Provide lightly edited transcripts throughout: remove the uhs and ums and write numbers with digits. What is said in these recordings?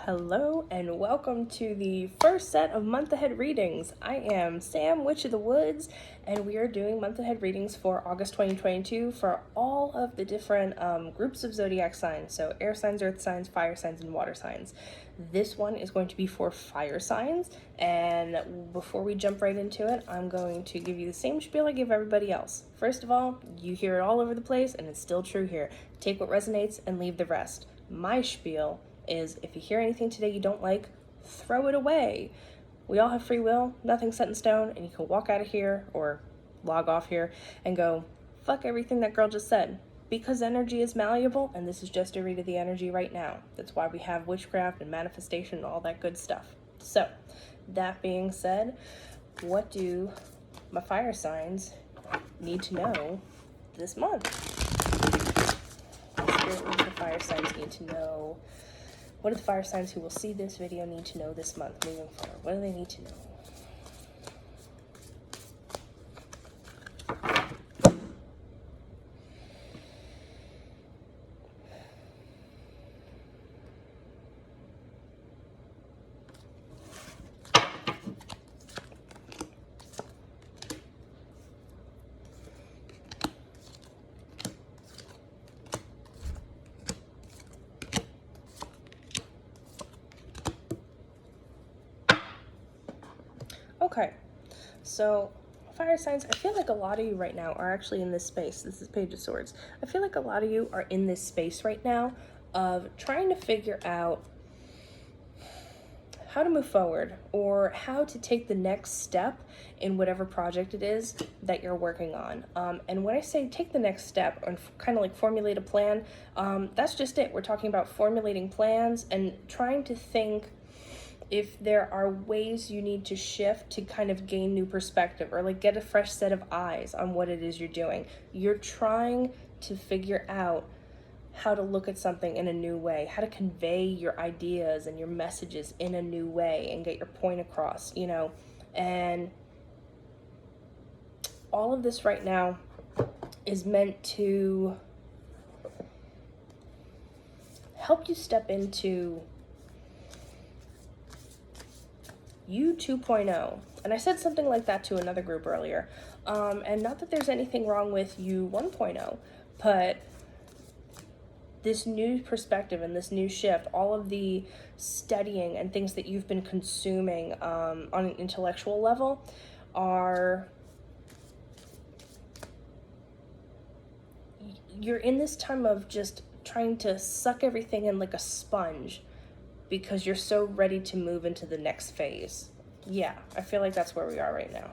Hello and welcome to the first set of month ahead readings. I am Sam, Witch of the Woods, and we are doing month ahead readings for August 2022 for all of the different groups of zodiac signs. So air signs, earth signs, fire signs, and water signs. This one is going to be for fire signs, and before we jump right into it, I'm going to give you the same spiel I give everybody else. First of all, you hear it all over the place, and it's still true here. Take what resonates and leave the rest. My spiel is if you hear anything today you don't like, throw it away. We all have free will, nothing's set in stone, and you can walk out of here or log off here and go, fuck everything that girl just said. Because energy is malleable, and this is just a read of the energy right now. That's why we have witchcraft and manifestation and all that good stuff. So, that being said, what do my fire signs need to know this month? What do the fire signs need to know? What do the fire signs who will see this video need to know this month moving forward? What do they need to know? Okay, so fire signs, I feel like a lot of you right now are actually in this space. This is Page of Swords. I feel like a lot of you are in this space right now of trying to figure out how to move forward or how to take the next step in whatever project it is that you're working on. And when I say take the next step and kind of like formulate a plan, that's just it. We're talking about formulating plans and trying to think if there are ways you need to shift to kind of gain new perspective or like get a fresh set of eyes on what it is you're doing. You're trying to figure out how to look at something in a new way, how to convey your ideas and your messages in a new way and get your point across, you know. And all of this right now is meant to help you step into you 2.0. And I said something like that to another group earlier. And not that there's anything wrong with you 1.0, but this new perspective and this new shift, all of the studying and things that you've been consuming on an intellectual level you're in this time of just trying to suck everything in like a sponge because you're so ready to move into the next phase. Yeah, I feel like that's where we are right now.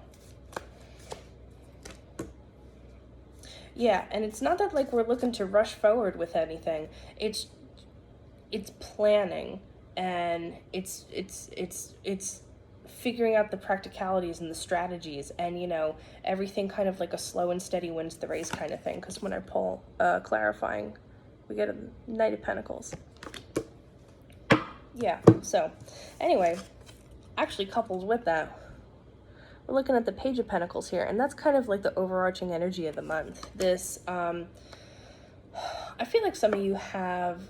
Yeah, and it's not that like we're looking to rush forward with anything. It's planning, and it's figuring out the practicalities and the strategies, and you know, everything kind of like a slow and steady wins the race kind of thing. Because when I pull clarifying, we get a Knight of Pentacles. Yeah, so anyway, actually coupled with that, we're looking at the Page of Pentacles here, and that's kind of like the overarching energy of the month. This, I feel like some of you have,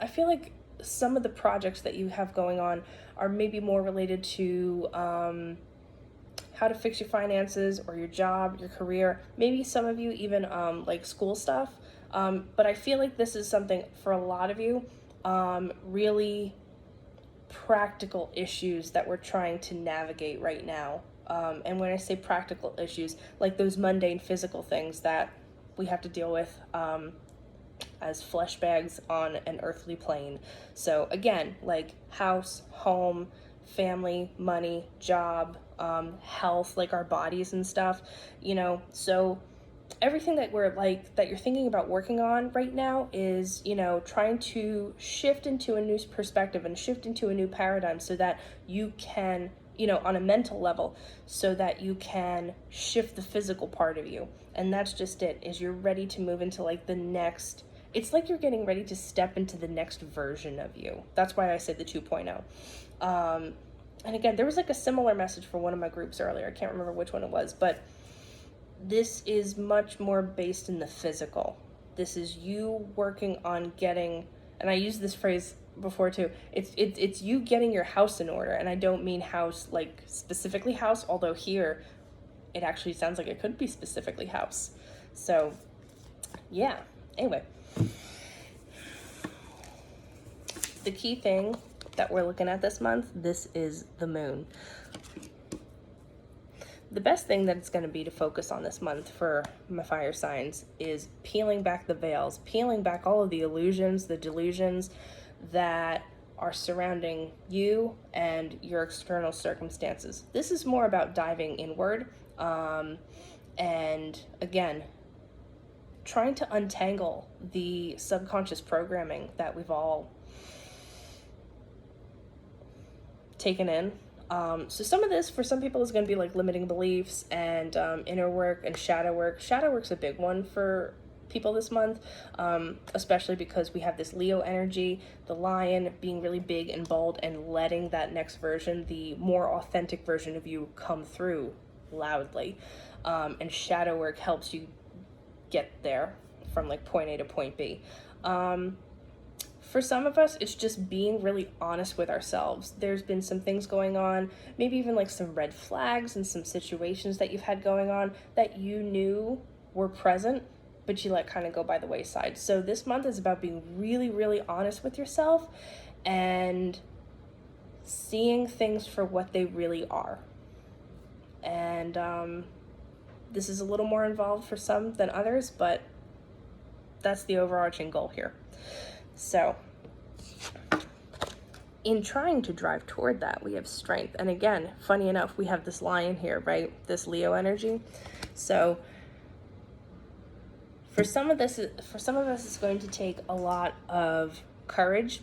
I feel like some of the projects that you have going on are maybe more related to how to fix your finances or your job, your career, maybe some of you even like school stuff. But I feel like this is something for a lot of you, really practical issues that we're trying to navigate right now. And when I say practical issues, like those mundane physical things that we have to deal with as flesh bags on an earthly plane. So again, like house, home, family, money, job, health, like our bodies and stuff, you know. So everything that we're like, that you're thinking about working on right now is, you know, trying to shift into a new perspective and shift into a new paradigm so that you can, you know, on a mental level, so that you can shift the physical part of you. And that's just it, is you're ready to move into like the next, it's like you're getting ready to step into the next version of you. That's why I said the 2.0. And again, there was like a similar message for one of my groups earlier. I can't remember which one it was, but this is much more based in the physical. This is you working on getting and I used this phrase before too, it's you getting your house in order. And I don't mean house like specifically house, although here it actually sounds like it could be specifically house. So yeah, anyway, the key thing that we're looking at this month, this is the moon. The best thing that it's going to be to focus on this month for my fire signs is peeling back the veils, peeling back all of the illusions, the delusions that are surrounding you and your external circumstances. This is more about diving inward, and again, trying to untangle the subconscious programming that we've all taken in. So some of this, for some people, is going to be like limiting beliefs and inner work and shadow work. Shadow work's a big one for people this month, especially because we have this Leo energy, the lion being really big and bold and letting that next version, the more authentic version of you, come through loudly. And shadow work helps you get there from like point A to point B. For some of us, it's just being really honest with ourselves. There's been some things going on, maybe even like some red flags and some situations that you've had going on that you knew were present, but you let kind of go by the wayside. So this month is about being really, really honest with yourself and seeing things for what they really are. And this is a little more involved for some than others, but that's the overarching goal here. So in trying to drive toward that, we have strength. And again, funny enough, we have this lion here, right? This Leo energy. So for some of us, it's going to take a lot of courage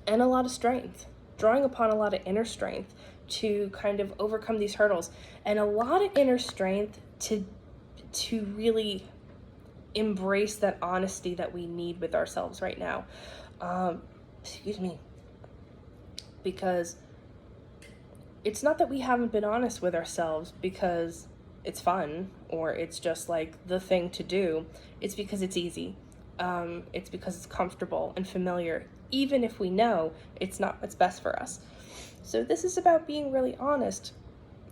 and a lot of strength, drawing upon a lot of inner strength to kind of overcome these hurdles, and a lot of inner strength to really embrace that honesty that we need with ourselves right now. Excuse me. Because it's not that we haven't been honest with ourselves because it's fun or it's just like the thing to do. It's because it's easy. It's because it's comfortable and familiar, even if we know it's not what's best for us. So this is about being really honest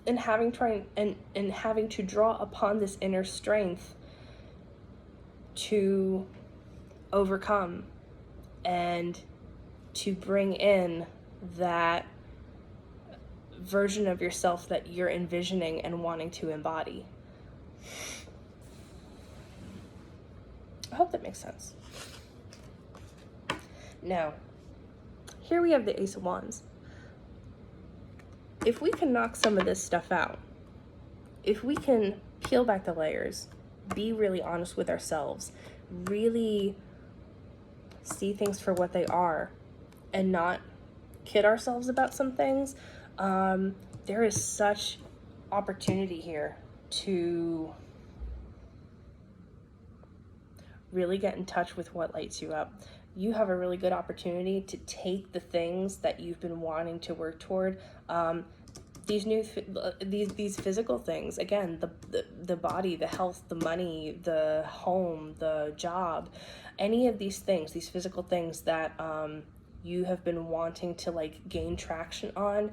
and having to draw upon this inner strength to overcome and to bring in that version of yourself that you're envisioning and wanting to embody. I hope that makes sense. Now, here we have the Ace of Wands. If we can knock some of this stuff out, if we can peel back the layers, be really honest with ourselves, really see things for what they are, and not kid ourselves about some things, there is such opportunity here to really get in touch with what lights you up. You have a really good opportunity to take the things that you've been wanting to work toward, these physical things, again, the body, the health, the money, the home, the job, any of these things, these physical things that you have been wanting to like gain traction on,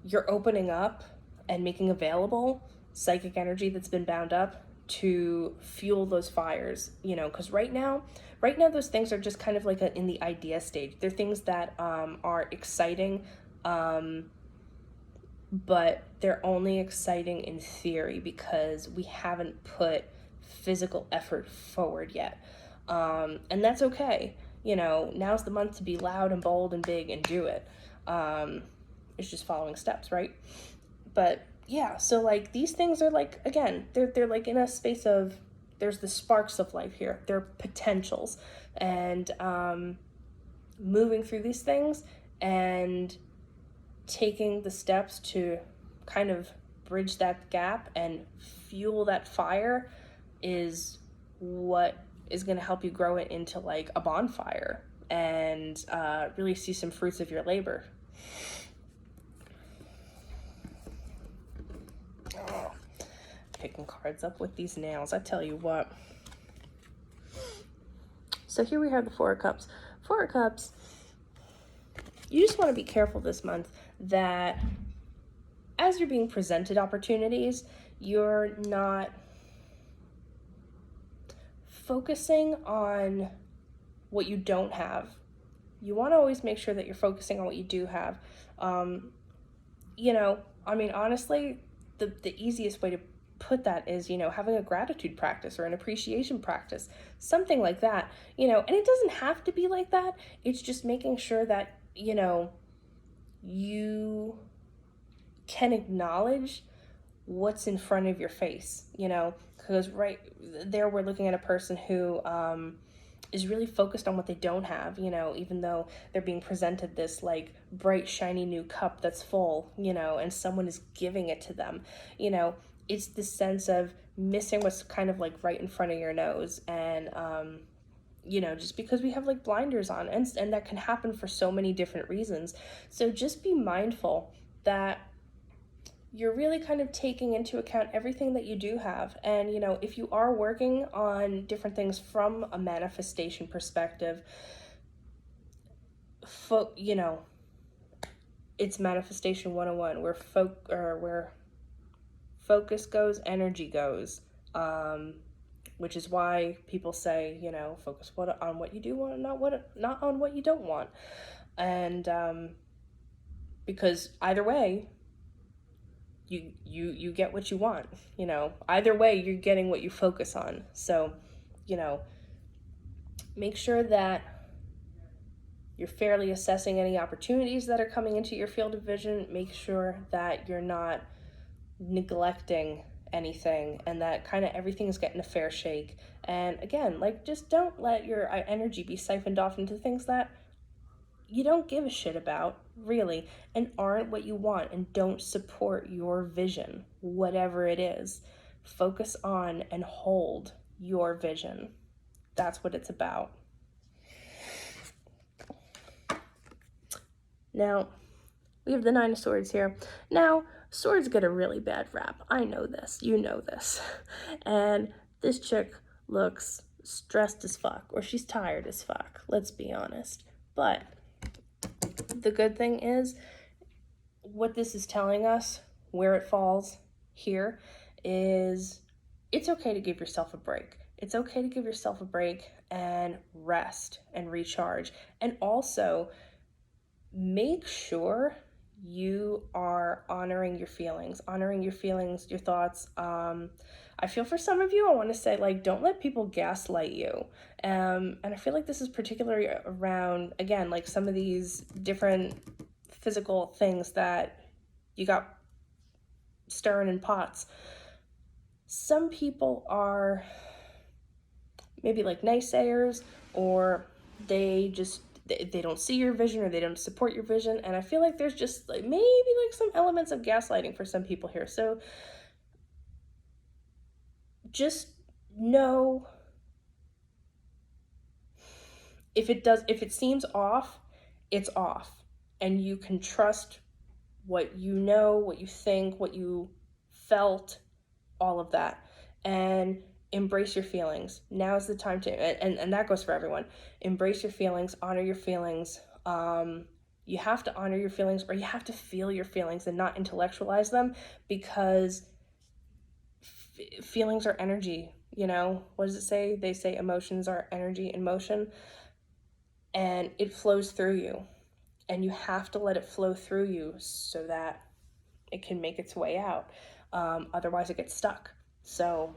you're opening up and making available psychic energy that's been bound up to fuel those fires, you know, because right now those things are just kind of like in the idea stage. They're things that are exciting, but they're only exciting in theory because we haven't put physical effort forward yet, and that's okay. You know, now's the month to be loud and bold and big and do it. It's just following steps, right? But yeah, so like these things are like, again, they're like in a space of, there's the sparks of life here. They're potentials, and moving through these things and taking the steps to kind of bridge that gap and fuel that fire is what is going to help you grow it into like a bonfire and really see some fruits of your labor. Oh, picking cards up with these nails, I tell you what. So here we have the Four of Cups. Four of Cups, you just want to be careful this month that as you're being presented opportunities, you're not focusing on what you don't have. You want to always make sure that you're focusing on what you do have. You know, I mean, honestly, the easiest way to put that is, you know, having a gratitude practice or an appreciation practice, something like that, you know, and it doesn't have to be like that. It's just making sure that, you know, you can acknowledge what's in front of your face, you know, because right there we're looking at a person who is really focused on what they don't have, you know, even though they're being presented this like bright, shiny new cup that's full, you know, and someone is giving it to them, you know, it's this sense of missing what's kind of like right in front of your nose. And, you know, just because we have like blinders on, and that can happen for so many different reasons. So just be mindful that you're really kind of taking into account everything that you do have. And, you know, if you are working on different things from a manifestation perspective, you know, it's manifestation 101, where focus goes, energy goes. Which is why people say, you know, focus on what you do want, not on what you don't want. And because either way, you get what you want, you know, either way you're getting what you focus on. So, you know, make sure that you're fairly assessing any opportunities that are coming into your field of vision. Make sure that you're not neglecting anything, and that kind of everything is getting a fair shake. And again, like, just don't let your energy be siphoned off into things that you don't give a shit about, really, and aren't what you want and don't support your vision, whatever it is. Focus on and hold your vision. That's what it's about. Now, we have the Nine of Swords here. Now, swords get a really bad rap. I know this. You know this. And this chick looks stressed as fuck, or she's tired as fuck. Let's be honest. But the good thing is, what this is telling us, where it falls here, is it's okay to give yourself a break. It's okay to give yourself a break and rest and recharge. And also, make sure you are honoring your feelings, your thoughts. I feel for some of you, I want to say, like, don't let people gaslight you. And I feel like this is particularly around, again, like some of these different physical things that you got stirring in pots. Some people are maybe like naysayers, or they don't see your vision, or they don't support your vision. And I feel like there's just like maybe like some elements of gaslighting for some people here. So just know, if it seems off, it's off. And you can trust what you know, what you think, what you felt, all of that. And embrace your feelings. Now is the time to, and that goes for everyone. Embrace your feelings, honor your feelings. You have to honor your feelings, or you have to feel your feelings and not intellectualize them, because feelings are energy, you know? What does it say? They say emotions are energy in motion, and it flows through you. And you have to let it flow through you so that it can make its way out. Otherwise it gets stuck. So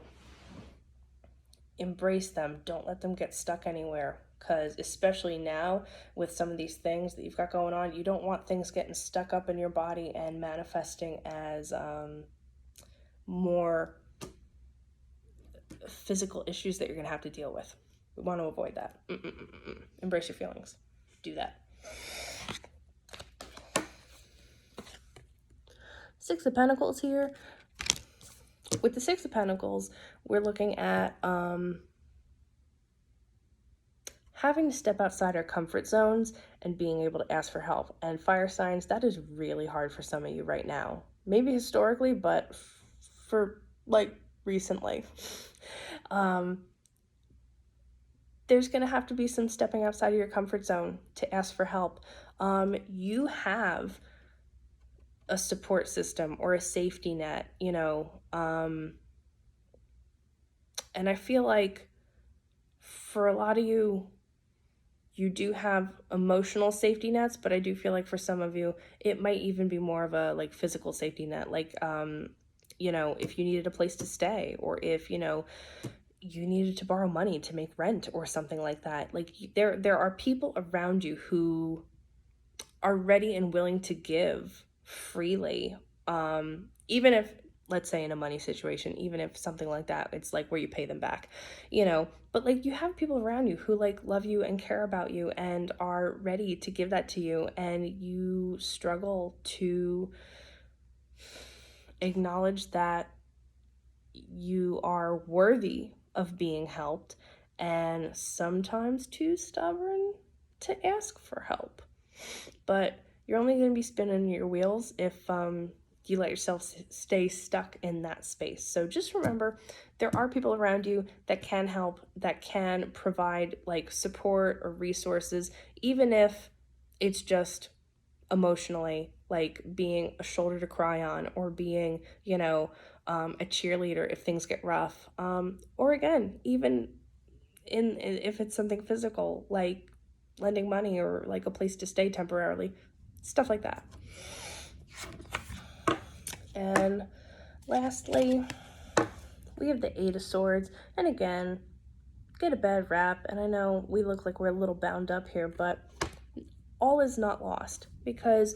embrace them. Don't let them get stuck anywhere, because especially now with some of these things that you've got going on, you don't want things getting stuck up in your body and manifesting as more physical issues that you're going to have to deal with. We want to avoid that. Embrace your feelings. Do that. Six of Pentacles here. With the Six of Pentacles, we're looking at having to step outside our comfort zones and being able to ask for help. And fire signs, that is really hard for some of you right now. Maybe historically, but for like recently. there's going to have to be some stepping outside of your comfort zone to ask for help. You have a support system or a safety net, and I feel like for a lot of you, you do have emotional safety nets, but I do feel like for some of you, it might even be more of a like physical safety net. Like, if you needed a place to stay, or if, you needed to borrow money to make rent or something like that. Like there are people around you who are ready and willing to give freely. Even if, let's say in a money situation, even if something like that, it's like where you pay them back, but like you have people around you who like love you and care about you and are ready to give that to you, and you struggle to acknowledge that you are worthy of being helped and sometimes too stubborn to ask for help. But you're only going to be spinning your wheels if you let yourself stay stuck in that space. So just remember, there are people around you that can help, that can provide like support or resources, even if it's just emotionally, like being a shoulder to cry on, or being, a cheerleader if things get rough. Or again, even in if it's something physical, like lending money or like a place to stay temporarily, stuff like that. And lastly, we have the Eight of Swords. And again, get a bad rap. And I know we look like we're a little bound up here, but all is not lost, because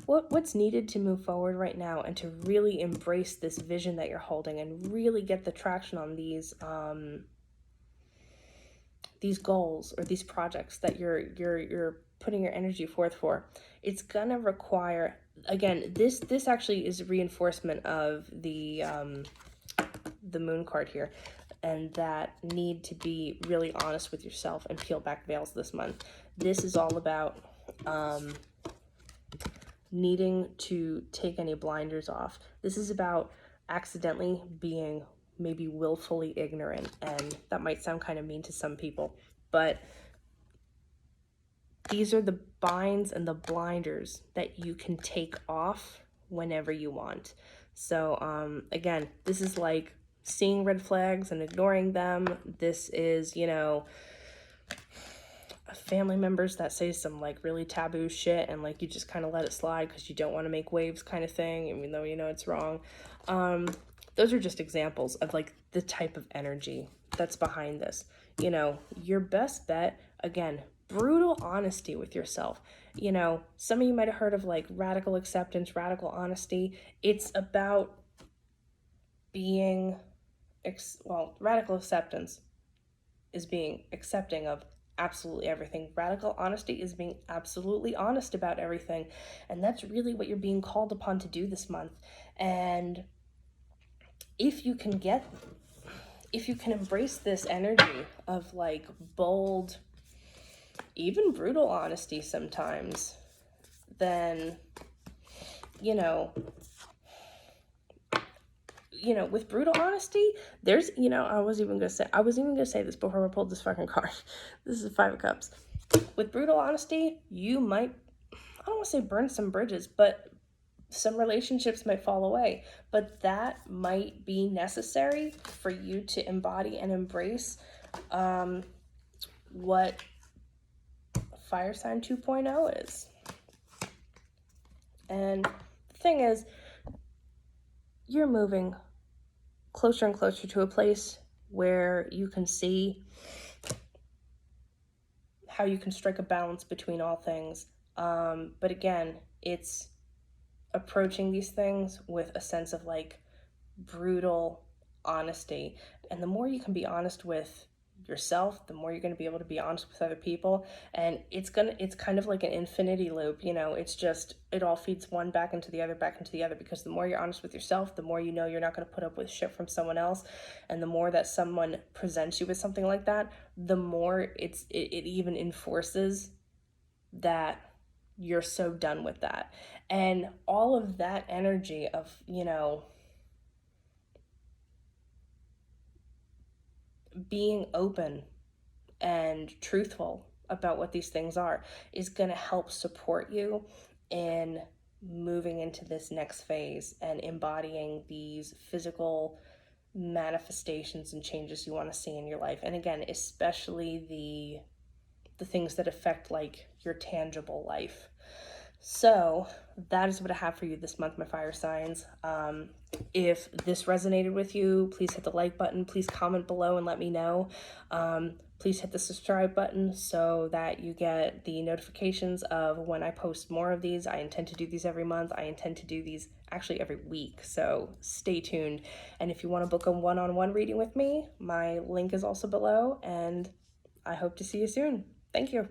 what's needed to move forward right now and to really embrace this vision that you're holding and really get the traction on these goals or these projects that you're putting your energy forth for, it's gonna require, again, this actually is reinforcement of the moon card here, and that need to be really honest with yourself and peel back veils this month. This is all about needing to take any blinders off. This is about accidentally being maybe willfully ignorant, and that might sound kind of mean to some people, but these are the binds and the blinders that you can take off whenever you want. So again, this is like seeing red flags and ignoring them. This is, family members that say some like really taboo shit and like you just kind of let it slide because you don't want to make waves kind of thing, even though it's wrong. Those are just examples of like the type of energy that's behind this. Your best bet, again, brutal honesty with yourself. Some of you might have heard of like radical acceptance, radical honesty. It's about being radical acceptance is being accepting of absolutely everything. Radical honesty is being absolutely honest about everything. And that's really what you're being called upon to do this month. And if you can embrace this energy of like bold, even brutal honesty sometimes, then, with brutal honesty, there's, I was even gonna say this before I pulled this fucking card. This is 5 of Cups. With brutal honesty, you might, I don't want to say burn some bridges, but some relationships might fall away. But that might be necessary for you to embody and embrace what Fire Sign 2.0 is. And the thing is, you're moving closer and closer to a place where you can see how you can strike a balance between all things. But again, it's approaching these things with a sense of like brutal honesty. And the more you can be honest with yourself, the more you're going to be able to be honest with other people. And it's kind of like an infinity loop. It's just, it all feeds one back into the other, because the more you're honest with yourself, the more you're not going to put up with shit from someone else. And the more that someone presents you with something like that, the more it even enforces that you're so done with that. And all of that energy of, being open and truthful about what these things are is going to help support you in moving into this next phase and embodying these physical manifestations and changes you want to see in your life. And again, especially the things that affect like your tangible life. So that is what I have for you this month, my fire signs. If this resonated with you, please hit the like button. Please comment below and let me know. Please hit the subscribe button so that you get the notifications of when I post more of these. I intend to do these every month. I intend to do these actually every week, so stay tuned. And if you want to book a one-on-one reading with me, my link is also below, and I hope to see you soon. Thank you.